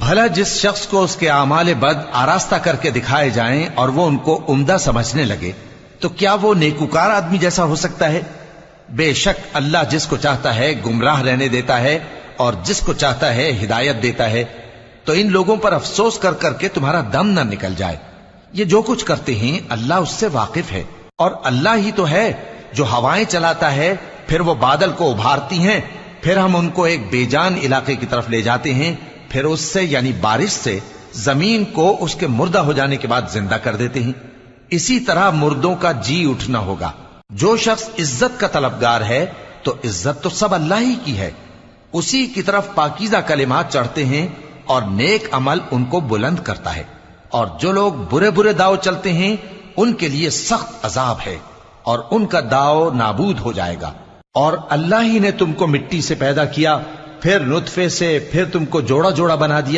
بھلا جس شخص کو اس کے اعمال بد آراستہ کر کے دکھائے جائیں اور وہ ان کو عمدہ سمجھنے لگے تو کیا وہ نیکوکار آدمی جیسا ہو سکتا ہے؟ بے شک اللہ جس کو چاہتا ہے گمراہ رہنے دیتا ہے اور جس کو چاہتا ہے ہدایت دیتا ہے. تو ان لوگوں پر افسوس کر کر کے تمہارا دم نہ نکل جائے. یہ جو کچھ کرتے ہیں اللہ اس سے واقف ہے. اور اللہ ہی تو ہے جو ہوائیں چلاتا ہے، پھر وہ بادل کو ابھارتی ہیں، پھر ہم ان کو ایک بے جان علاقے کی طرف لے جاتے ہیں، پھر اس سے یعنی بارش سے زمین کو اس کے مردہ ہو جانے کے بعد زندہ کر دیتے ہیں. اسی طرح مردوں کا جی اٹھنا ہوگا. جو شخص عزت کا طلبگار ہے تو عزت تو سب اللہ ہی کی ہے. اسی کی طرف پاکیزہ کلمات چڑھتے ہیں اور نیک عمل ان کو بلند کرتا ہے. اور جو لوگ برے برے داؤ چلتے ہیں ان کے لیے سخت عذاب ہے اور ان کا داؤ نابود ہو جائے گا. اور اللہ ہی نے تم کو مٹی سے پیدا کیا، پھر نطفے سے، پھر تم کو جوڑا جوڑا بنا دیا.